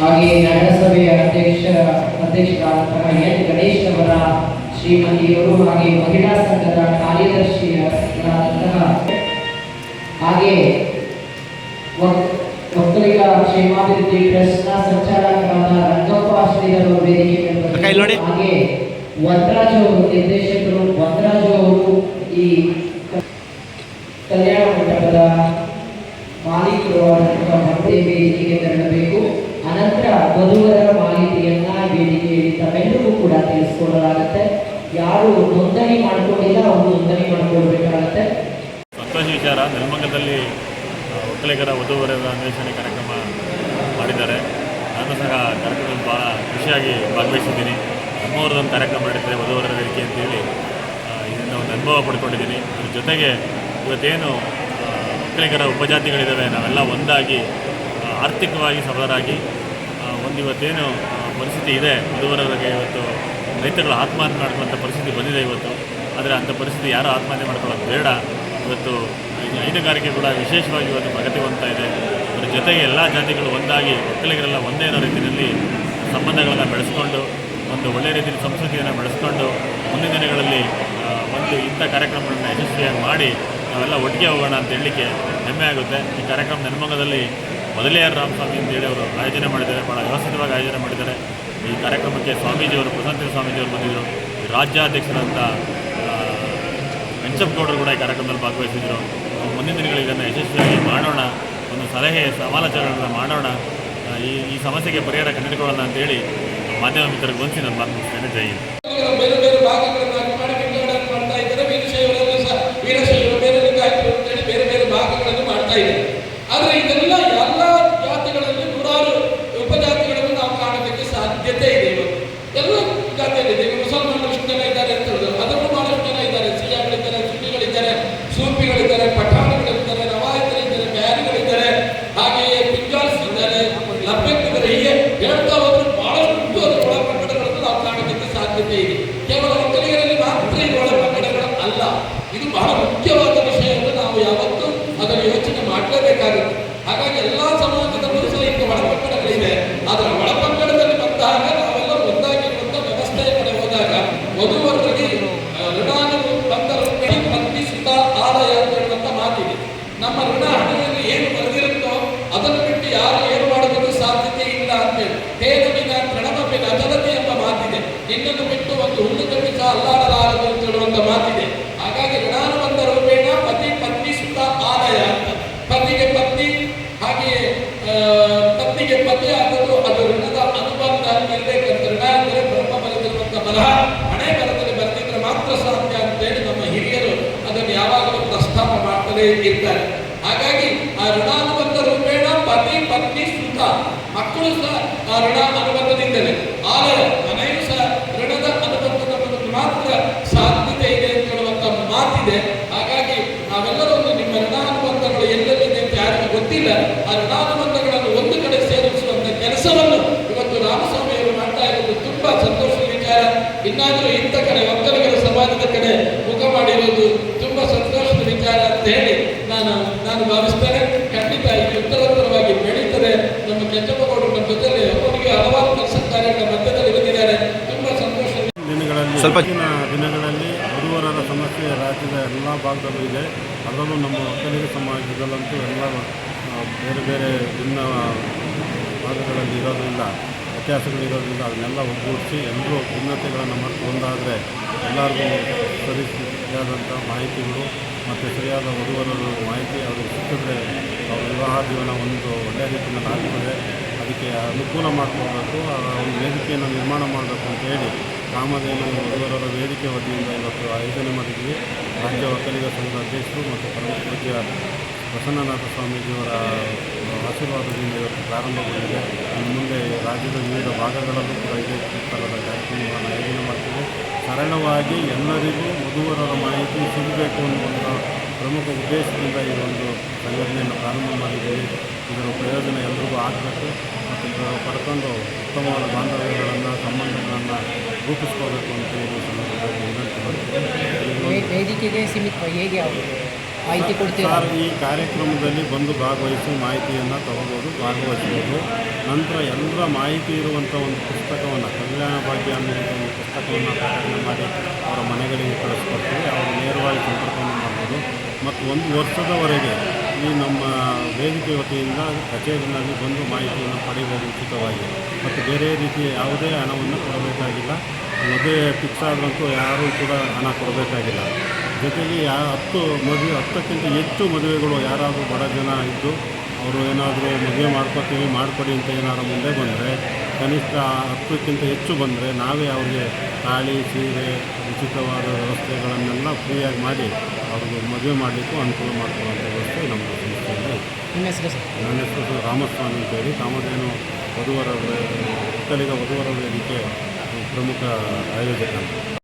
ಹಾಗೆ ನಗರಸಭೆಯ ಅಧ್ಯಕ್ಷರಾದಂತಹ ಎನ್ ಗಣೇಶ್ ಅವರ ಶ್ರೀಮತಿಯವರು, ಹಾಗೆ ಮಹಿಳಾ ಸಂಘದ ಕಾರ್ಯದರ್ಶಿಯಾದಂತಹ, ಹಾಗೆ ಒಕ್ಕಲಿಗ ಕ್ಷೇಮಾಭಿವೃದ್ಧಿ ಟ್ರಸ್ಟ್ನ ಸಂಚಾಲಕರಾದ ರಂಗಪ್ಪ ಶ್ರೀಧರ್ ವೇದಿಕೆ, ಹಾಗೆ ವನರಾಜು ಅವರು ನಿರ್ದೇಶಕರು, ವನರಾಜು ಅವರು ಈ ಕಲ್ಯಾಣ ಮಂಟಪದ ಮಾಲೀಕರು ವೇದಿಕೆಗೆ ತೆರಳಬೇಕು. ಅನಂತರ ವಧುವರರ ಮಾಹಿತಿಯನ್ನ ವೇದಿಕೆಯಲ್ಲಿ ತಮ್ಮೆಲ್ಲರಿಗೂ ಕೂಡ ತಿಳಿಸಿಕೊಡಲಾಗುತ್ತೆ. ಯಾರು ನೋಂದಣಿ ಮಾಡಿಕೊಂಡಿಲ್ಲ ಅವರು ನೋಂದಣಿ ಮಾಡಿಕೊಳ್ಬೇಕಾಗತ್ತೆ. ಸಂತೋಷ ವಿಚಾರ, ನೆಲಮಂಗಲದಲ್ಲಿ ಒಕ್ಕಲಿಗರ ವಧುವರರ ಅನ್ವೇಷಣೆ ಕಾರ್ಯಕ್ರಮ ಮಾಡಿದ್ದಾರೆ. ನಾನು ಸಹ ಕಾರ್ಯಕ್ರಮದಲ್ಲಿ ಭಾಳ ಖುಷಿಯಾಗಿ ಭಾಗವಹಿಸಿದ್ದೀನಿ. ನಮ್ಮವ್ರದ್ದೊಂದು ಕಾರ್ಯಕ್ರಮ ಮಾಡಿದ್ದಾರೆ ವಧುವರರ ವೇದಿಕೆ ಅಂತೇಳಿ, ಇದನ್ನು ಒಂದು ಅನುಭವ ಪಡ್ಕೊಂಡಿದ್ದೀನಿ. ಇದ್ರ ಜೊತೆಗೆ ಇವತ್ತೇನು ಒಕ್ಕಲಿಗರ ಉಪಜಾತಿಗಳಿದ್ದಾವೆ, ನಾವೆಲ್ಲ ಒಂದಾಗಿ ಆರ್ಥಿಕವಾಗಿ ಸಬಲರಾಗಿ ಇವತ್ತೇನು ಪರಿಸ್ಥಿತಿ ಇದೆ, ವಧುವರರಿಗೆ ಇವತ್ತು ರೈತಗಳು ಆತ್ಮಹತ್ಯೆ ಮಾಡ್ಕೊಳ್ಳೋಂಥ ಪರಿಸ್ಥಿತಿ ಬಂದಿದೆ ಇವತ್ತು. ಆದರೆ ಅಂಥ ಪರಿಸ್ಥಿತಿ ಯಾರೂ ಆತ್ಮಹತ್ಯೆ ಮಾಡ್ಕೊಳ್ಳೋದು ಬೇಡ. ಇವತ್ತು ಹೈನುಗಾರಿಕೆ ಕೂಡ ವಿಶೇಷವಾಗಿ ಇವತ್ತು ಪ್ರಗತಿ ಹೊಂದ್ತಾ ಇದೆ. ಅದರ ಜೊತೆಗೆ ಎಲ್ಲ ಜಾತಿಗಳು ಒಂದಾಗಿ ಒಕ್ಕಲಿಗರೆಲ್ಲ ಒಂದೇ ಅನ್ನೋ ರೀತಿಯಲ್ಲಿ ಸಂಬಂಧಗಳನ್ನು ಬೆಳೆಸ್ಕೊಂಡು ಒಂದು ಒಳ್ಳೆಯ ರೀತಿಯಲ್ಲಿ ಸಂಸ್ಕೃತಿಯನ್ನು ಬೆಳೆಸ್ಕೊಂಡು ಮುಂದಿನ ದಿನಗಳಲ್ಲಿ ಒಂದು ಇಂಥ ಕಾರ್ಯಕ್ರಮಗಳನ್ನು ಯಶಸ್ವಿಯಾಗಿ ಮಾಡಿ ನಾವೆಲ್ಲ ಒಟ್ಟಿಗೆ ಹೋಗೋಣ ಅಂತ ಹೇಳಲಿಕ್ಕೆ ಹೆಮ್ಮೆ ಆಗುತ್ತೆ. ಈ ಕಾರ್ಯಕ್ರಮ ನೆಲಮಂಗಲದಲ್ಲಿ ಮೊದಲಿಯಾರ್ ರಾಮಸ್ವಾಮಿ ಅಂತೇಳಿ ಅವರು ಆಯೋಜನೆ ಮಾಡಿದ್ದಾರೆ, ಭಾಳ ವ್ಯವಸ್ಥಿತವಾಗಿ ಆಯೋಜನೆ ಮಾಡಿದ್ದಾರೆ. ಈ ಕಾರ್ಯಕ್ರಮಕ್ಕೆ ಸ್ವಾಮೀಜಿಯವರು, ಪ್ರಶಾಂತಿ ಸ್ವಾಮೀಜಿಯವರು ಬಂದಿದ್ದರು. ರಾಜ್ಯಾಧ್ಯಕ್ಷರಂಥ ವೆಂಚಪ್ಪಗೌಡರು ಕೂಡ ಈ ಕಾರ್ಯಕ್ರಮದಲ್ಲಿ ಭಾಗವಹಿಸಿದರು. ಮುಂದಿನ ದಿನಗಳಲ್ಲಿ ಇದನ್ನು ಯಶಸ್ವಿಯಾಗಿ ಮಾಡೋಣ, ಒಂದು ಸಲಹೆ ಸಮಾಲೋಚನೆಗಳನ್ನು ಮಾಡೋಣ, ಈ ಸಮಸ್ಯೆಗೆ ಪರಿಹಾರ ಕಂಡುಕೊಳ್ಳೋಣ ಅಂತೇಳಿ ಮಾಧ್ಯಮ ಮಿತ್ರರಿಗೆ ವಂಚಿ ನಾನು ಮಾತು ಮುಗಿಸ್ತೇನೆ. ಜೈ ಹಿಂದ್. ಬೇರೆ ಬೇರೆ ಭಾಗಗಳನ್ನು ಮಾಡಿ ವಿಂಗಡಣೆ ಮಾಡ್ತಾ ಇದ್ದಾರೆ. ವೀರಶೈವರಲ್ಲೂ ಸಹ ವೀರಶೈವರು ಬೇರೆ ಲಿಂಗಾಯತರು ಅಂತೇಳಿ ಬೇರೆ ಬೇರೆ ಭಾಗಗಳನ್ನು ಮಾಡ್ತಾ ಇದ್ದಾರೆ. ಆದರೆ ಇದೆಲ್ಲ ಎಲ್ಲ ಜಾತಿಗಳಲ್ಲಿ ನೂರಾರು ಉಪಜಾತಿಗಳನ್ನು ನಾವು ಕಾಣೋದಕ್ಕೆ ಸಾಧ್ಯತೆ ಇದೆ. ಇವತ್ತು ಎಲ್ಲ ಜಾತಿಯಲ್ಲಿದೆ. ಈಗ ಮುಸಲ್ಮಾನರು ಎಷ್ಟು ಜನ ಇದ್ದಾರೆ ಅಂತ ಹೇಳಿದ್ರು, ಅದರಲ್ಲೂ ಬಹಳಷ್ಟು ಜನ ಇದ್ದಾರೆ. ಸಿಯಾಗಳಿದ್ದಾರೆ, ಸುನ್ನಿಗಳಿದ್ದಾರೆ, ಸೂಫಿಗಳಿದ್ದಾರೆ, ಪಠಾಣಿಗಳಿದ್ದಾರೆ, ರವಾಯತರಿದ್ದಾರೆ, ಬ್ಯಾರಿಗಳಿದ್ದಾರೆ, ಹಾಗೆಯೇ ಪಿಂಜಾಲ್ಸ್ ಇದ್ದಾರೆ, ಲಬ್ಬೆಕ್ಕಿದ್ದಾರೆ. ಹೀಗೆ ಹೇಳ್ತಾ ಹೋದ್ರೆ ಬಹಳಷ್ಟು ಒಳಪಂಗಡಗಳನ್ನು ನಾವು ಕಾಣೋದಕ್ಕೆ ಸಾಧ್ಯತೆ ಇದೆ. ಕೇವಲ ಒಕ್ಕಲಿಗರಲ್ಲಿ ಮಾತ್ರ ಇದು ಒಳಪಂಗಡಗಳು ಅಲ್ಲ. ಇದು ಬಹಳ ಮುಖ್ಯವಾದ ವಿಷಯವನ್ನು ನಾವು ಯಾವತ್ತೂ ಅದನ್ನು ಯೋಚನೆ ಮಾಡಲೇಬೇಕಾಗುತ್ತೆ. ಹಾಗಾಗಿ ಎಲ್ಲಾ ಸಮಾಜದಲ್ಲೂ ಸಹ ಈಗ ಒಳಪಂಗಡಗಳಿವೆ. ಆದರೆ ಒಳಪಂಗಡದಲ್ಲಿ ಬಂದಾಗ ನಾವೆಲ್ಲ ಒಂದಾಗಿರುವಂಥ ವ್ಯವಸ್ಥೆಯ ಕಡೆ ಹೋದಾಗ ವಧುವರರಿಗೆ ಋಣಾನುಬಂಧರು ಪತ್ನಿ ಸುತ ಆಲಯ ಅಂತ ಹೇಳುವಂಥ ಮಾತಿದೆ. ನಮ್ಮ ಋಣ ಹಣೆಯಲ್ಲಿ ಏನು ಬರೆದಿರುತ್ತೋ ಅದನ್ನು ಬಿಟ್ಟು ಯಾರು ಏನು ಮಾಡೋದಕ್ಕೆ ಸಾಧ್ಯತೆ ಇಲ್ಲ ಅಂತೇಳಿ ಹೇನುವಿನ ಪ್ರಣವಪಿನ ಅಚಲತೆ ಎಂಬ ಮಾತಿದೆ. ನಿನ್ನನ್ನು ಬಿಟ್ಟು ಒಂದು ಹುಲ್ಲುಗಡ್ಡೆ ಸಹ ಅಲ್ಲಾಡಲಾರದು ಅಂತ ಹೇಳುವಂಥ ಮಾತಿದೆ. ಹಾಗಾಗಿ ಋಣಾನುಬಂಧ ರೂಪೇಣ ಪತಿ ಪತ್ನಿ ಸುತ ಆಲಯ ಅಂತ, ಪತಿಗೆ ಪತ್ನಿ ಹಾಗೆಯೇ ಪತ್ನಿಗೆ ಪತಿ ಆಗೋದು ಅದು ಋಣದ ಅನುಬಂಧ ಇರಬೇಕಂತ. ಋಣ ಅಂದರೆ ಬ್ರಹ್ಮ ಬರೆದಿರುವಂಥ ಬರಹ ಹಣೆ ಬರದಲ್ಲಿ ಬರೆದಿದ್ರೆ ಮಾತ್ರ ಸಾಧ್ಯ ಅಂತೇಳಿ ನಮ್ಮ ಹಿರಿಯರು ಅದನ್ನು ಯಾವಾಗಲೂ ಪ್ರಸ್ತಾಪ ಮಾಡ್ತಲೇ ಇರ್ತಾರೆ. ಹಾಗಾಗಿ ಆ ಋಣಾನುಬಂಧ ರೂಪೇಣ ಪತಿ ಪತ್ನಿ ಸುತ, ಮಕ್ಕಳು ಸಹ ಆ ಋಣ ಅನುಬಂಧದಿಂದಲೇ, ಆಲಯ ಮನೆಯೂ ಸಹ ಋಣದ ಅನುಬಂಧದ ಮಾತ್ರ ಸಾಧ್ಯತೆ ಇದೆ ಅಂತ ಹೇಳುವಂಥ ಮಾತಿದೆ. ಹಾಗಾಗಿ ನಾವೆಲ್ಲರೂ ನಿಮ್ಮ ಋಣಾನುಬಂಧಗಳು ಎಲ್ಲೆಲ್ಲಿದೆ ಅಂತ ಯಾರಿಗೂ ಗೊತ್ತಿಲ್ಲ. ಆ ಋಣಾನುಬಂಧಗಳನ್ನು ಒಂದು ಕಡೆ ಸೇರಿಸುವಂಥ ಕೆಲಸವನ್ನು ಇವತ್ತು ರಾಮಸ್ವಾಮಿಯವರು ಮಾಡ್ತಾ ಇರೋದು ತುಂಬಾ ಸಂತೋಷದ ವಿಚಾರ. ಇನ್ನಾದರೂ ಇಂಥ ಕಡೆ ಒಕ್ಕಲಿಗರ ಸಮಾಜದ ಕಡೆ ಮುಖ ಮಾಡಿರೋದು ತುಂಬಾ ಸಂತೋಷದ ವಿಚಾರ ಅಂತ ಹೇಳಿ ನಾನು ಭಾವಿಸ್ತೇನೆ. ಖಂಡಿತ ಇದು ಉತ್ತರೋತ್ತರವಾಗಿ ಬೆಳೀತದೆ. ನಮ್ಮ ಕೆಂಚಪ್ಪಗೌಡರು ನಮ್ಮ ಜೊತೆಲಿ ಅವರಿಗೆ ಹಲವಾರು ಕೆಲಸ ಕಾರ್ಯಗಳ ಮಧ್ಯದಲ್ಲಿ ಬಂದಿದ್ದಾರೆ. ತುಂಬಾ ಸಂತೋಷ. ದಿನಗಳಲ್ಲಿ ವಧುವರರ ಸಮಸ್ಯೆ ರಾಜ್ಯದ ಎಲ್ಲ ಭಾಗದಲ್ಲೂ ಇದೆ. ಅದರಲ್ಲೂ ನಮ್ಮ ಒಕ್ಕಲಿಗ ಸಮಾಜದಲ್ಲಂತೂ ಎಲ್ಲ ಬೇರೆ ಬೇರೆ ಭಿನ್ನ ಭಾಗಗಳಲ್ಲಿ ಇರೋದ್ರಿಂದ ವ್ಯತ್ಯಾಸಗಳಿರೋದ್ರಿಂದ ಅದನ್ನೆಲ್ಲ ಒಗ್ಗೂಡಿಸಿ ಎಲ್ಲರೂ ಭಿನ್ನತೆಗಳನ್ನು ಮರೆತು ಒಂದಾದರೆ ಎಲ್ಲರಿಗೂ ಸರಿಯಾದಂಥ ಮಾಹಿತಿಗಳು ಮತ್ತು ಸರಿಯಾದ ವಧುವರರ ಮಾಹಿತಿ ಅವ್ರಿಗೆ ಸಿಕ್ಕಿದ್ರೆ ಅವ್ರ ವಿವಾಹ ಜೀವನ ಒಂದು ಒಳ್ಳೆಯ ರೀತಿಯಲ್ಲಿ ಆಗ್ತದೆ. ಅದಕ್ಕೆ ಅನುಕೂಲ ಮಾಡಿಕೊಡ್ಬೇಕು, ಒಂದು ವೇದಿಕೆಯನ್ನು ನಿರ್ಮಾಣ ಮಾಡಬೇಕು ಅಂತ ಹೇಳಿ ಕಾಮಧೇನು ವಧುವರರ ವೇದಿಕೆ ವತಿಯಿಂದ ಇವತ್ತು ಆಯೋಜನೆ ಮಾಡಿದ್ವಿ. ರಾಜ್ಯ ಒಕ್ಕಲಿಗ ಸಂಘದ ಅಧ್ಯಕ್ಷರು ಮತ್ತು ಪರಮ ಪೂಜ್ಯ ಪ್ರಸನ್ನನಾಥ ಸ್ವಾಮೀಜಿಯವರ ಆಶೀರ್ವಾದದಿಂದ ಇವತ್ತು ಪ್ರಾರಂಭಗೊಂಡಿದೆ. ಇನ್ನು ಮುಂದೆ ರಾಜ್ಯದ ವಿವಿಧ ಭಾಗಗಳಲ್ಲೂ ಕೂಡ ಇದೇ ಥರದ ಕಾರ್ಯಕ್ರಮಗಳನ್ನು ಆಯೋಜನೆ ಮಾಡ್ತೀವಿ. ಸರಳವಾಗಿ ಎಲ್ಲರಿಗೂ ವಧುವರರ ಮಾಹಿತಿ ಸಿಗಬೇಕು ಅನ್ನುವಂಥ ಪ್ರಮುಖ ಉದ್ದೇಶದಿಂದ ಈ ಒಂದು ಸಂಘಟನೆಯನ್ನು ಪ್ರಾರಂಭ ಮಾಡಿದ್ದೀವಿ. ಇದರ ಪ್ರಯೋಜನ ಎಲ್ರಿಗೂ ಆಗಬೇಕು ಮತ್ತು ಪಡ್ಕೊಂಡು ಉತ್ತಮವಾದ ಬಾಂಧವ್ಯಗಳನ್ನು ಸಂಬಂಧಗಳನ್ನು ರೂಪಿಸ್ಕೋಬೇಕು ಅಂತ ಹೇಳಿ ಸಂದರ್ಭದಲ್ಲಿ ವಿನಂತಿ ಮಾಡ್ತೀವಿ. ವೇದಿಕೆಗೆ ಸೀಮಿತ ಹೇಗೆ ಆಗುತ್ತೆ? ಮಾಹಿತಿ ಕೊಡ್ತೀರಾ? ಸರ್, ಈ ಕಾರ್ಯಕ್ರಮದಲ್ಲಿ ಬಂದು ಭಾಗವಹಿಸಿ ಮಾಹಿತಿಯನ್ನು ತಗೋಬೋದು, ಭಾಗವಹಿಸ್ಬೋದು. ನಂತರ ಎಲ್ಲರ ಮಾಹಿತಿ ಇರುವಂಥ ಒಂದು ಪುಸ್ತಕವನ್ನು, ಕಲ್ಯಾಣ ಭಾಗ್ಯ ಅನ್ನುವಂಥ ಒಂದು ಪುಸ್ತಕವನ್ನು ಪ್ರಕಟಣೆ ಮಾಡಿ ಅವರ ಮನೆಗಳಿಗೆ ಕಳಿಸ್ಕೊಡ್ತೀವಿ. ಅವರು ನೇರವಾಗಿ ಸಂಪರ್ಕವನ್ನು ಮಾಡ್ಬೋದು. ಮತ್ತು 1 ವರ್ಷದವರೆಗೆ ಈ ನಮ್ಮ ವೇದಿಕೆ ವತಿಯಿಂದ ಕಚೇರಿನಲ್ಲಿ ಬಂದು ಮಾಹಿತಿಯನ್ನು ಪಡೆಯಬಹುದು ಉಚಿತವಾಗಿ. ಮತ್ತು ಬೇರೆ ರೀತಿಯ ಯಾವುದೇ ಹಣವನ್ನು ಕೊಡಬೇಕಾಗಿಲ್ಲ. ಮದುವೆ ಫಿಕ್ಸ್ ಆದ್ರಂತೂ ಯಾರೂ ಕೂಡ ಹಣ ಕೊಡಬೇಕಾಗಿಲ್ಲ. ಜೊತೆಗೆ 10ಕ್ಕಿಂತ ಹೆಚ್ಚು ಮದುವೆಗಳು ಯಾರಾದರೂ ಬಡ ಜನ ಇದ್ದು ಅವರು ಏನಾದರೂ ಮದುವೆ ಮಾಡ್ಕೊತೀವಿ ಮಾಡಿಕೊಡಿ ಅಂತ ಏನಾದರೂ ಮುಂದೆ ಬಂದರೆ, ಕನಿಷ್ಠ 10ಕ್ಕಿಂತ ಹೆಚ್ಚು ಬಂದರೆ ನಾವೇ ಅವ್ರಿಗೆ ತಾಳಿ, ಸೀರೆ, ಉಚಿತವಾದ ವ್ಯವಸ್ಥೆಗಳನ್ನೆಲ್ಲ ಫ್ರೀಯಾಗಿ ಮಾಡಿ ಅವ್ರಿಗೆ ಮದುವೆ ಮಾಡಲಿಕ್ಕೂ ಅನುಕೂಲ ಮಾಡಿಕೊಳ್ಳುವಂಥ ವ್ಯವಸ್ಥೆ ನಮ್ಮ ಸಂಸ್ಥೆಯಲ್ಲಿ. ನಿಮ್ಮ ಹೆಸರು ಸರ್? ನನ್ನ ಹೆಸರು ರಾಮಸ್ವಾಮಿ ಅಂತೇಳಿ, ಕಾಮಧೇನು ಒಕ್ಕಲಿಗ ವಧುವರ ವೇದಿಕೆ ಪ್ರಮುಖ ಆಯೋಜಕ.